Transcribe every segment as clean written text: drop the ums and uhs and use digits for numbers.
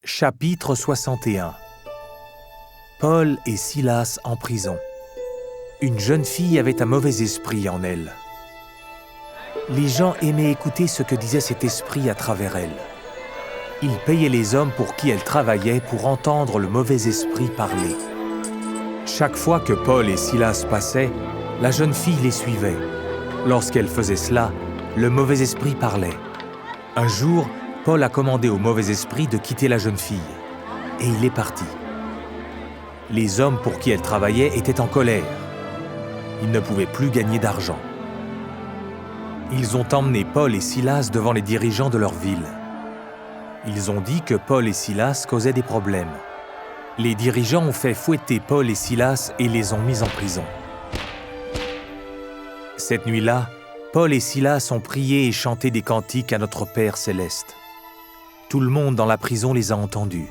Chapitre 61. Paul et Silas en prison. Une jeune fille avait un mauvais esprit en elle. Les gens aimaient écouter ce que disait cet esprit à travers elle. Ils payaient les hommes pour qui elle travaillait pour entendre le mauvais esprit parler. Chaque fois que Paul et Silas passaient, la jeune fille les suivait. Lorsqu'elle faisait cela, le mauvais esprit parlait. Un jour, Paul a commandé au mauvais esprit de quitter la jeune fille, et il est parti. Les hommes pour qui elle travaillait étaient en colère. Ils ne pouvaient plus gagner d'argent. Ils ont emmené Paul et Silas devant les dirigeants de leur ville. Ils ont dit que Paul et Silas causaient des problèmes. Les dirigeants ont fait fouetter Paul et Silas et les ont mis en prison. Cette nuit-là, Paul et Silas ont prié et chanté des cantiques à notre Père céleste. Tout le monde dans la prison les a entendus.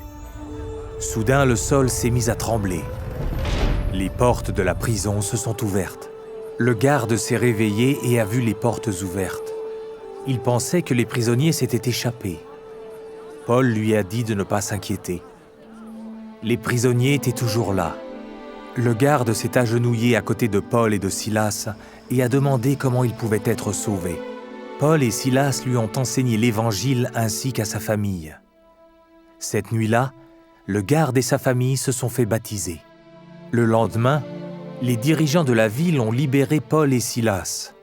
Soudain, le sol s'est mis à trembler. Les portes de la prison se sont ouvertes. Le garde s'est réveillé et a vu les portes ouvertes. Il pensait que les prisonniers s'étaient échappés. Paul lui a dit de ne pas s'inquiéter. Les prisonniers étaient toujours là. Le garde s'est agenouillé à côté de Paul et de Silas et a demandé comment ils pouvaient être sauvés. Paul et Silas lui ont enseigné l'Évangile ainsi qu'à sa famille. Cette nuit-là, le garde et sa famille se sont fait baptiser. Le lendemain, les dirigeants de la ville ont libéré Paul et Silas.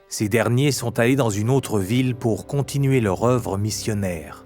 Ces derniers sont allés dans une autre ville pour continuer leur œuvre missionnaire.